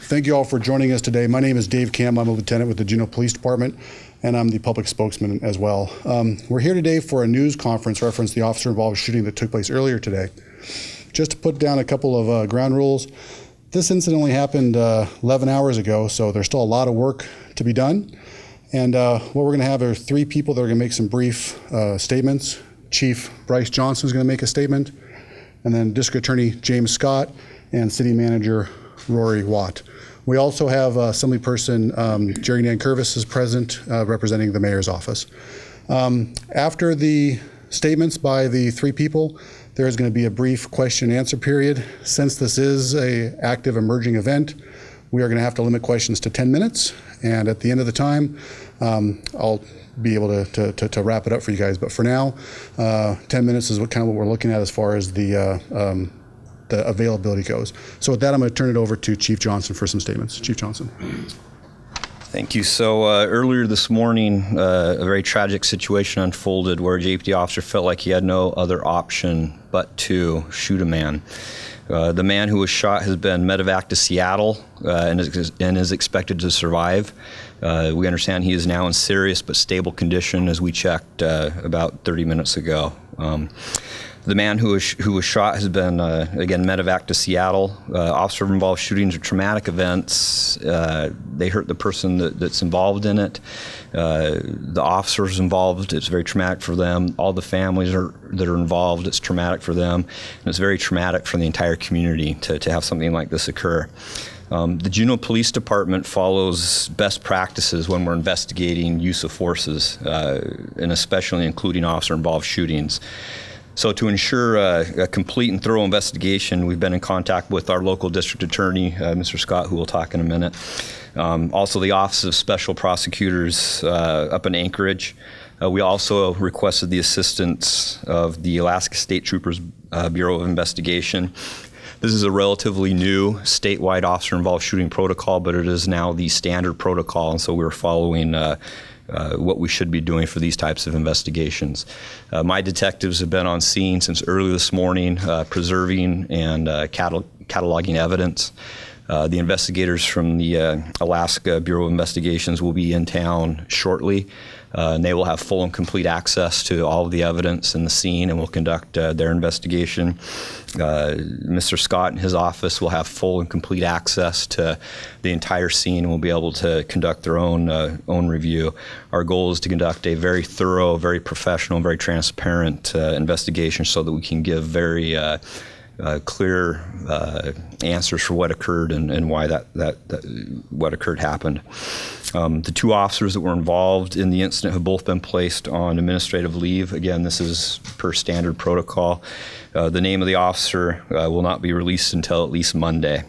Thank you all for joining us today. My name is Dave Campbell. I'm a lieutenant with the Juneau Police Department, and I'm the public spokesman as well. We're here today for a news conference reference the officer-involved shooting that took place earlier today. Just to put down a couple of ground rules, this incident only happened 11 hours ago, so there's still a lot of work to be done. And what we're going to have are three people that are going to make some brief statements. Chief Bryce Johnson is going to make a statement, and then District Attorney James Scott and City Manager Rorie Watt. We also have Assemblyperson Jerry Nankervis is present, representing the Mayor's office. After the statements by the three people, there is going to be a brief question and answer period. Since this is an active emerging event, we are going to have to limit questions to 10 minutes. And at the end of the time, I'll be able to wrap it up for you guys. But for now, 10 minutes is what we're looking at as far as the availability goes. So with that, I'm going to turn it over to Chief Johnson for some statements. Chief Johnson. Thank you. So earlier this morning, a very tragic situation unfolded where a JPD officer felt like he had no other option but to shoot a man. The man who was shot has been medevaced to Seattle and is expected to survive. We understand he is now in serious but stable condition as we checked about 30 minutes ago. The man who was shot has been, again, medevaced to Seattle. Officer-involved shootings are traumatic events. They hurt the person that's involved in it. The officers involved, it's very traumatic for them. All the families that are involved, it's traumatic for them. And it's very traumatic for the entire community to have something like this occur. The Juneau Police Department follows best practices when we're investigating use of forces, and especially including officer-involved shootings. So to ensure a complete and thorough investigation, we've been in contact with our local district attorney, Mr. Scott, who we'll talk in a minute. Also the Office of Special Prosecutors up in Anchorage. We also requested the assistance of the Alaska State Troopers Bureau of Investigation. This is a relatively new statewide officer-involved shooting protocol, but it is now the standard protocol, and so we're following what we should be doing for these types of investigations. My detectives have been on scene since early this morning, preserving and cataloging evidence. The investigators from the Alaska Bureau of Investigations will be in town shortly, and they will have full and complete access to all of the evidence in the scene and will conduct their investigation. Mr. Scott and his office will have full and complete access to the entire scene and will be able to conduct their own review. Our goal is to conduct a very thorough, very professional, very transparent investigation so that we can give very clear answers for what occurred and why what occurred happened. The two officers that were involved in the incident have both been placed on administrative leave. Again, this is per standard protocol. The name of the officer will not be released until at least Monday.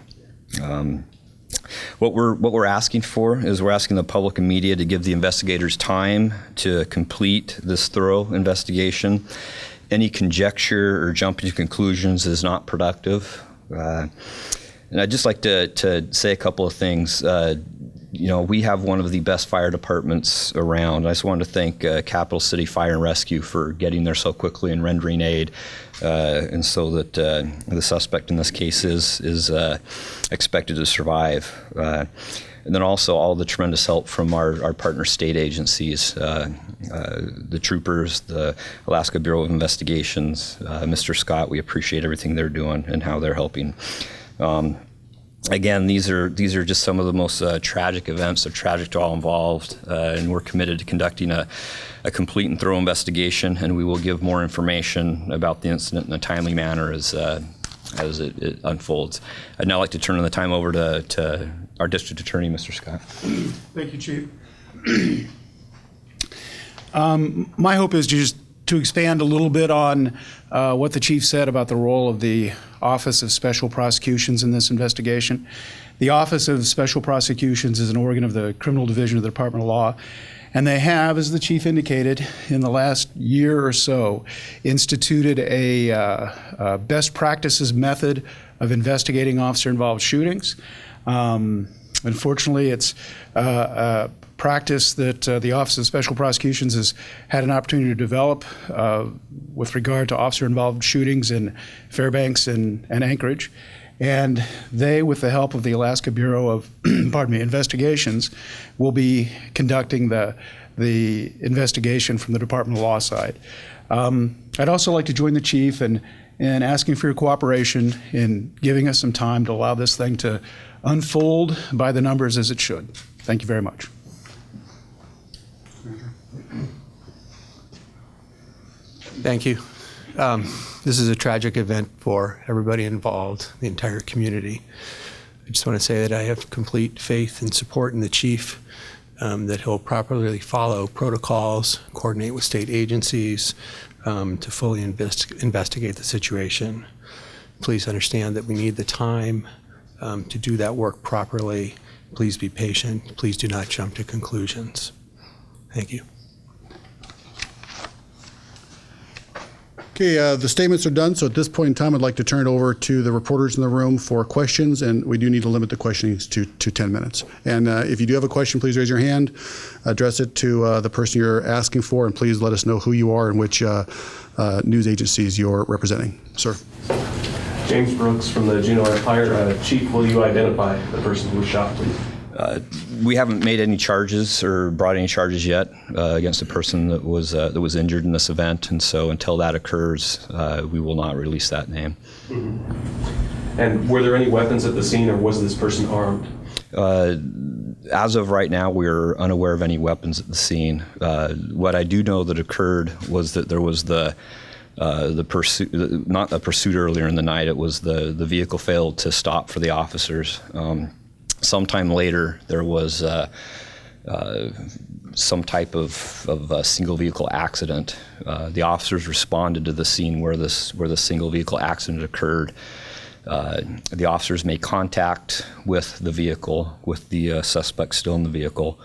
What we're asking for is we're asking the public and media to give the investigators time to complete this thorough investigation. Any conjecture or jumping to conclusions is not productive. And I'd just like to say a couple of things. We have one of the best fire departments around. I just wanted to thank Capital City Fire and Rescue for getting there so quickly and rendering aid, and so that the suspect in this case is expected to survive. And then also all the tremendous help from our partner state agencies, the troopers, the Alaska Bureau of Investigations, Mr. Scott. We appreciate everything they're doing and how they're helping. Again, these are just some of the most tragic events. They're tragic to all involved, and we're committed to conducting a complete and thorough investigation, and we will give more information about the incident in a timely manner as it unfolds. I'd now like to turn the time over to our district attorney, Mr. Scott. Thank you, Chief. My hope is just to expand a little bit on what the chief said about the role of the Office of Special Prosecutions in this investigation. The Office of Special Prosecutions is an organ of the Criminal Division of the Department of Law, and they have, as the chief indicated, in the last year or so, instituted a best practices method of investigating officer-involved shootings. Unfortunately, it's a practice that the Office of Special Prosecutions has had an opportunity to develop with regard to officer-involved shootings in Fairbanks and Anchorage. And they, with the help of the Alaska Bureau of Investigations, will be conducting the investigation from the Department of Law side. I'd also like to join the chief in asking for your cooperation in giving us some time to allow this thing to unfold by the numbers as it should. Thank you very much. Thank you. This is a tragic event for everybody involved, the entire community. I just want to say that I have complete faith and support in the chief, that he'll properly follow protocols, coordinate with state agencies to fully investigate the situation. Please understand that we need the time to do that work properly. Please be patient. Please do not jump to conclusions. Thank you. Okay, the statements are done. So at this point in time, I'd like to turn it over to the reporters in the room for questions, and we do need to limit the questionings to 10 minutes. And if you do have a question, please raise your hand, address it to the person you're asking for, and please let us know who you are and which news agencies you're representing. Sir. James Brooks from the Juneau Empire. Chief, will you identify the person who was shot, please? We haven't made any charges or brought any charges yet against the person that was injured in this event, and so until that occurs, we will not release that name. Mm-hmm. And were there any weapons at the scene, or was this person armed? As of right now, we're unaware of any weapons at the scene. What I do know that occurred was that there was the pursuit, not a pursuit earlier in the night. It was the vehicle failed to stop for the officers. Sometime later, there was some type of single vehicle accident. The officers responded to the scene where the single vehicle accident occurred. The officers made contact with the vehicle, with the suspect still in the vehicle.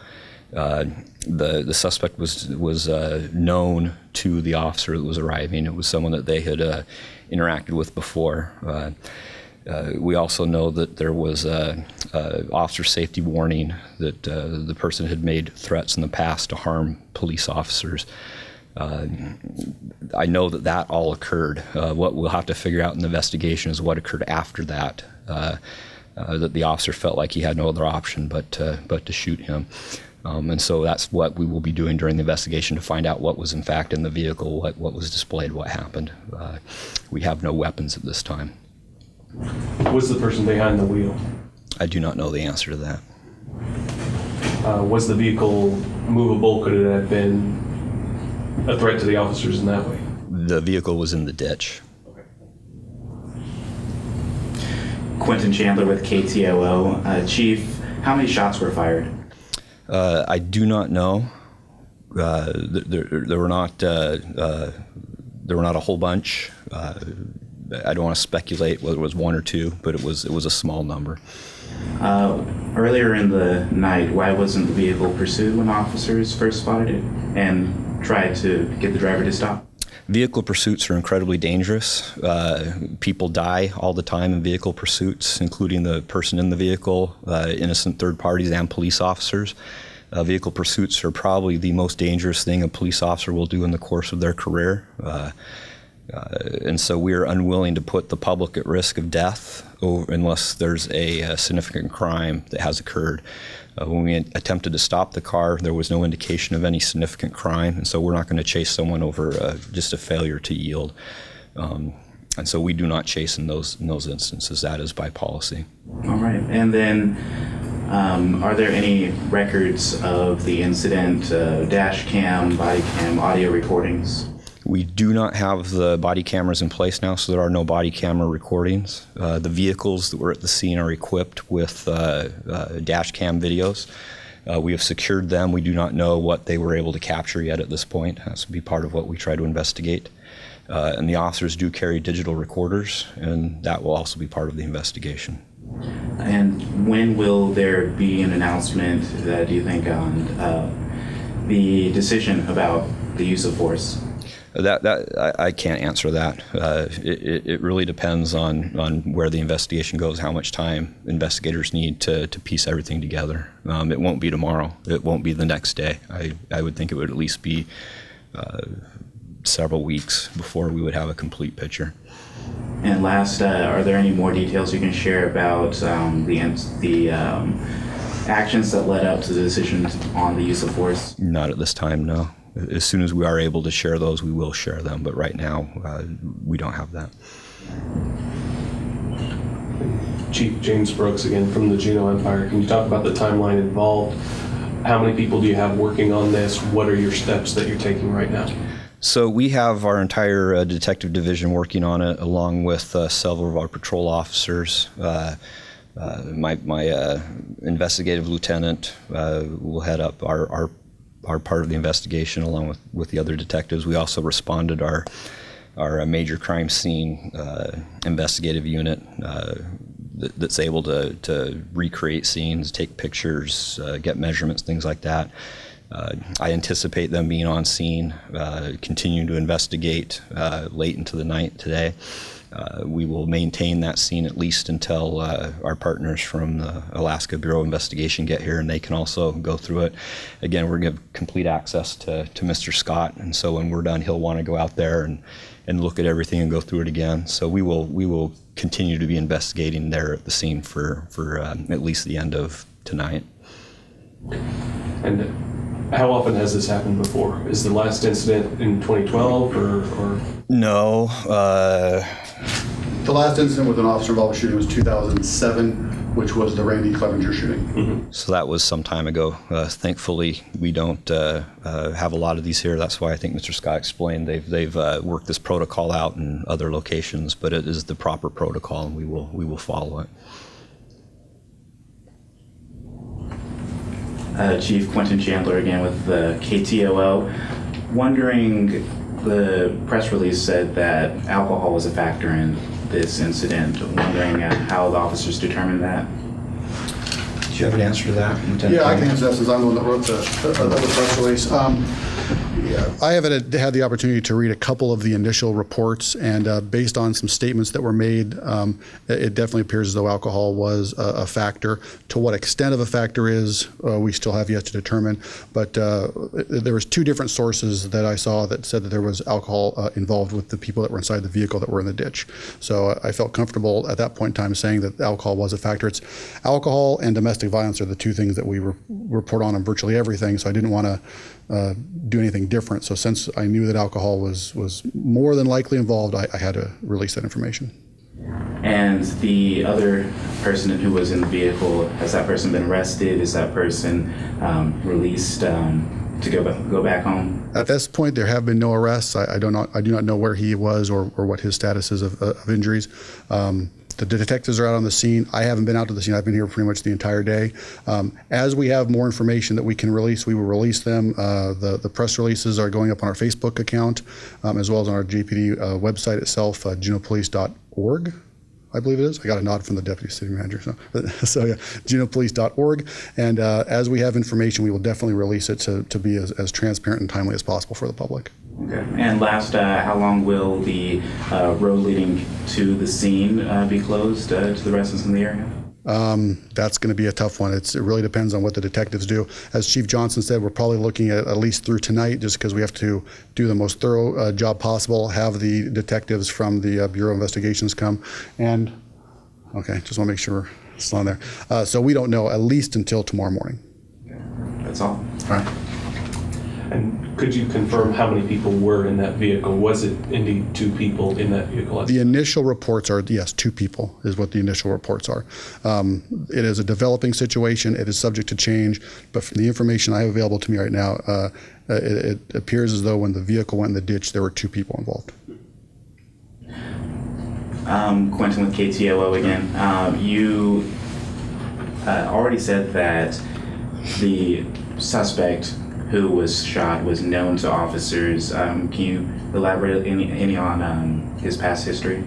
The suspect was known to the officer that was arriving. It was someone that they had interacted with before. We also know that there was a officer safety warning that the person had made threats in the past to harm police officers. I know that all occurred. What we'll have to figure out in the investigation is what occurred after that. That the officer felt like he had no other option but to shoot him. And so that's what we will be doing during the investigation, to find out what was in fact in the vehicle, what was displayed, what happened. We have no weapons at this time. Was the person behind the wheel? I do not know the answer to that. Was the vehicle movable? Could it have been a threat to the officers in that way? The vehicle was in the ditch. Okay. Quentin Chandler with KTOO. Chief, how many shots were fired? I do not know. There were not a whole bunch. I don't want to speculate whether it was one or two, but it was a small number. Earlier in the night, why wasn't the vehicle pursued when officers first spotted it and tried to get the driver to stop? Vehicle pursuits are incredibly dangerous. People die all the time in vehicle pursuits, including the person in the vehicle, innocent third parties, and police officers. Vehicle pursuits are probably the most dangerous thing a police officer will do in the course of their career. And so we are unwilling to put the public at risk of death unless there's a significant crime that has occurred. When we attempted to stop the car, there was no indication of any significant crime, and so we're not going to chase someone over just a failure to yield. And so we do not chase in those instances. That is by policy. All right. And then are there any records of the incident, dash cam, body cam, audio recordings? We do not have the body cameras in place now, so there are no body camera recordings. The vehicles that were at the scene are equipped with dash cam videos. We have secured them. We do not know what they were able to capture yet at this point. That's to be part of what we try to investigate. And the officers do carry digital recorders, and that will also be part of the investigation. And when will there be an announcement, do you think, on the decision about the use of force? I can't answer that. It really depends on where the investigation goes, how much time investigators need to piece everything together. It won't be tomorrow. It won't be the next day. I would think it would at least be several weeks before we would have a complete picture. And last, are there any more details you can share about the actions that led up to the decision on the use of force? Not at this time, no. As soon as we are able to share those, we will share them. But right now, we don't have that. Chief James Brooks again from the Juneau Empire. Can you talk about the timeline involved? How many people do you have working on this? What are your steps that you're taking right now? So we have our entire detective division working on it, along with several of our patrol officers. My investigative lieutenant will head up our part of the investigation, along with the other detectives. We also responded our major crime scene investigative unit that's able to recreate scenes, take pictures, get measurements, things like that. I anticipate them being on scene, continuing to investigate late into the night today. We will maintain that scene at least until our partners from the Alaska Bureau of Investigation get here, and they can also go through it. Again, we're going to give complete access to Mr. Scott, and so when we're done, he'll want to go out there and look at everything and go through it again. So we will continue to be investigating there at the scene for at least the end of tonight. And how often has this happened before? Is the last incident in 2012 or? No. The last incident with an officer involved shooting was 2007, which was the Randy Clevenger shooting. Mm-hmm. So that was some time ago. Thankfully, we don't have a lot of these here. That's why I think Mr. Scott explained they've worked this protocol out in other locations, but it is the proper protocol, and we will follow it. Chief Quentin Chandler again with the KTOO. Wondering, the press release said that alcohol was a factor in this incident. Wondering how the officers determined that. Do you have an answer to that, Lieutenant? Yeah, I can answer that since I'm the one that wrote the press release. I have had the opportunity to read a couple of the initial reports, and based on some statements that were made, it definitely appears as though alcohol was a factor. To what extent of a factor is, we still have yet to determine. But there was two different sources that I saw that said that there was alcohol involved with the people that were inside the vehicle that were in the ditch. So I felt comfortable at that point in time saying that alcohol was a factor. It's alcohol and domestic violence are the two things that we report on virtually everything. So I didn't want to do anything different. So since I knew that alcohol was more than likely involved, I had to release that information. And the other person who was in the vehicle, has that person been arrested? Is that person released to go back home? At this point, there have been no arrests. I do not know where he was or what his status is of injuries. The detectives are out on the scene. I haven't been out to the scene. I've been here pretty much the entire day. As we have more information that we can release, we will release them. The press releases are going up on our Facebook account, as well as on our JPD website itself, juneaupolice.org. I believe it is. I got a nod from the deputy city manager. So yeah, juneaupolice.org. And as we have information, we will definitely release it to be as transparent and timely as possible for the public. Okay. And last, how long will the road leading to the scene be closed to the residents in the area? That's going to be a tough one. It really depends on what the detectives do. As Chief Johnson said, we're probably looking at least through tonight, just because we have to do the most thorough job possible, have the detectives from the Bureau of Investigations come. And, okay, just want to make sure it's still on there. So we don't know, at least until tomorrow morning. Okay. That's all. All right. And could you confirm how many people were in that vehicle? Was it indeed 2 people in that vehicle? The initial reports are, yes, 2 people is what the initial reports are. It is a developing situation. It is subject to change. But from the information I have available to me right now, it appears as though when the vehicle went in the ditch, there were 2 people involved. Quentin with KTOO again. You already said that the suspect who was shot was known to officers. Can you elaborate any on his past history?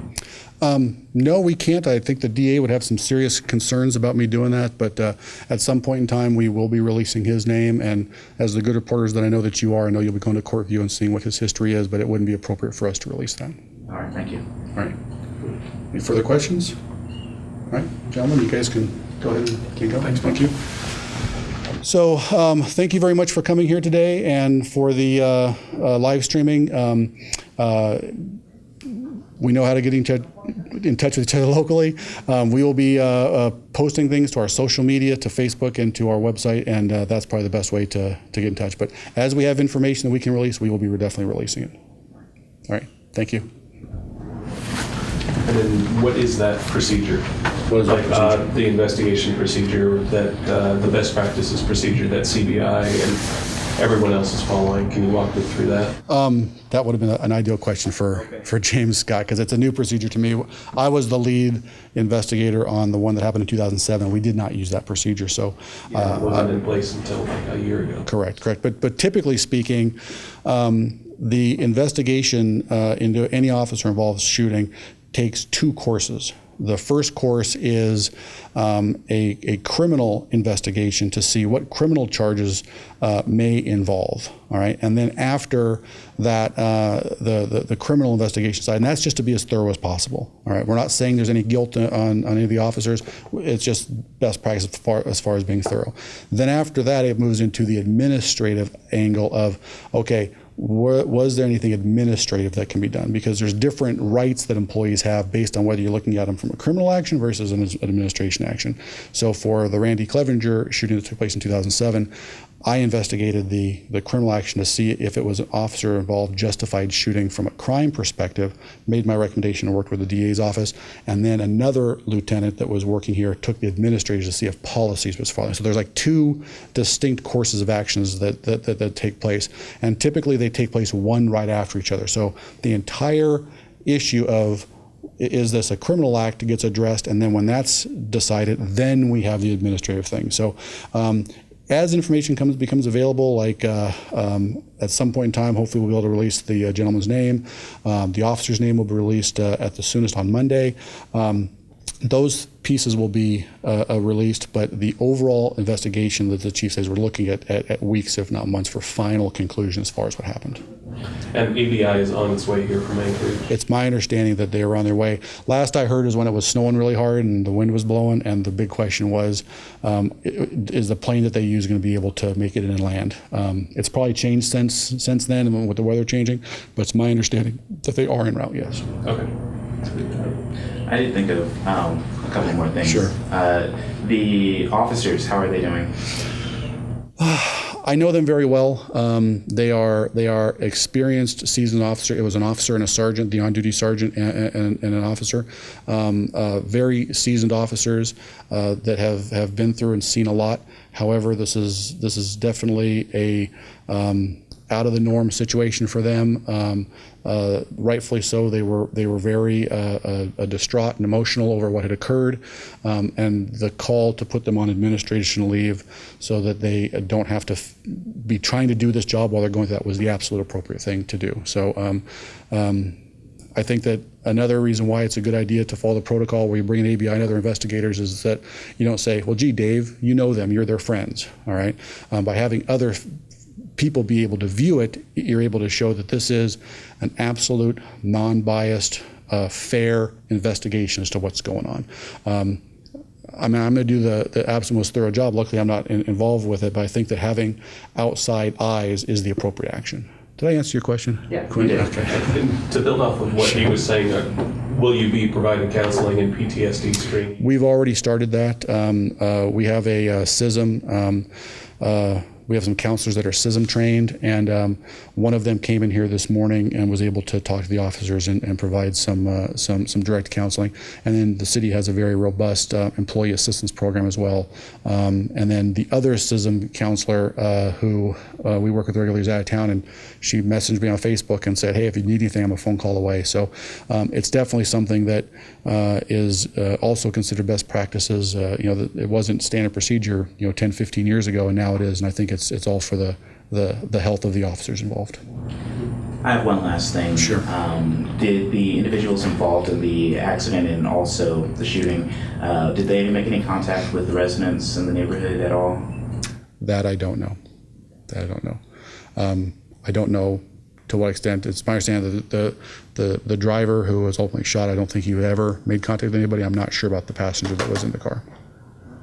No, we can't. I think the DA would have some serious concerns about me doing that, but at some point in time, we will be releasing his name. And as the good reporters that I know that you are, I know you'll be going to court view and seeing what his history is, but it wouldn't be appropriate for us to release that. All right, thank you. All right. Any further questions? All right, gentlemen, you guys can go ahead and take over. Thank you. So thank you very much for coming here today and for the live streaming. we know how to get in touch with each other locally. We will be posting things to our social media, to Facebook, and to our website, and that's probably the best way to get in touch. But as we have information that we can release, we will be definitely releasing it. All right, thank you. And then what is that procedure? What is that procedure? The investigation procedure, that the best practices procedure that CBI and everyone else is following. Can you walk me through that? That would have been an ideal question for James Scott, because it's a new procedure to me. I was the lead investigator on the one that happened in 2007. We did not use that procedure, so It wasn't in place until like a year ago. correct. But typically speaking, the investigation into any officer involved shooting takes 2 courses. The first course is a criminal investigation to see what criminal charges may involve. All right, and then after that, the criminal investigation side, and that's just to be as thorough as possible. All right, we're not saying there's any guilt on any of the officers. It's just best practice as far as being thorough. Then after that, it moves into the administrative angle of, okay, was there anything administrative that can be done? Because there's different rights that employees have based on whether you're looking at them from a criminal action versus an administration action. So for the Randy Clevenger shooting that took place in 2007, I investigated the criminal action to see if it was an officer involved justified shooting from a crime perspective, made my recommendation and worked with the DA's office, and then another lieutenant that was working here took the administrators to see if policies was following. So there's like 2 distinct courses of actions that take place, and typically they take place one right after each other. So the entire issue of is this a criminal act gets addressed, and then when that's decided, then we have the administrative thing. So as information becomes available, like at some point in time, hopefully we'll be able to release the gentleman's name. The officer's name will be released at the soonest on Monday. Those pieces will be released, but the overall investigation that the chief says we're looking at weeks, if not months, for final conclusion as far as what happened. And ABI is on its way here from Anchorage. It's my understanding that they were on their way. Last I heard is when it was snowing really hard and the wind was blowing, and the big question was, is the plane that they use going to be able to make it in and land? It's probably changed since then and with the weather changing, but it's my understanding that they are en route, yes. Okay. I did think of a couple more things. Sure. The officers, how are they doing? I know them very well. They are experienced, seasoned officer. It was an officer and a sergeant, the on-duty sergeant and an officer. Very seasoned officers that have been through and seen a lot. However, this is definitely a out of the norm situation for them. Rightfully so. They were very distraught and emotional over what had occurred, and the call to put them on administration leave so that they don't have to be trying to do this job while they're going through that was the absolute appropriate thing to do. So I think that another reason why it's a good idea to follow the protocol where you bring in ABI and other investigators is that you don't say, well, gee, Dave, you know them, you're their friends, all right? By having other people be able to view it, you're able to show that this is an absolute, non-biased, fair investigation as to what's going on. I mean, I'm going to do the absolute most thorough job. Luckily, I'm not involved with it, but I think that having outside eyes is the appropriate action. Did I answer your question? Yeah, you did. Okay. And to build off of what he was saying, will you be providing counseling and PTSD screening? We've already started that. We have a CISM. We have some counselors that are CISM trained, and one of them came in here this morning and was able to talk to the officers and provide some direct counseling. And then the city has a very robust employee assistance program as well. And then the other CISM counselor who we work with regularly is out of town, and she messaged me on Facebook and said, hey, if you need anything, I'm a phone call away. So it's definitely something that is also considered best practices. It wasn't standard procedure 10, 15 years ago, and now it is. And I think it's all for the health of the officers involved. I have one last thing. Sure. Did the individuals involved in the accident and also the shooting, did they make any contact with the residents in the neighborhood at all? That I don't know. I don't know to what extent. It's my understanding that the driver who was ultimately shot, I don't think he ever made contact with anybody. I'm not sure about the passenger that was in the car.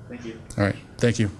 Thank you. All right. Thank you.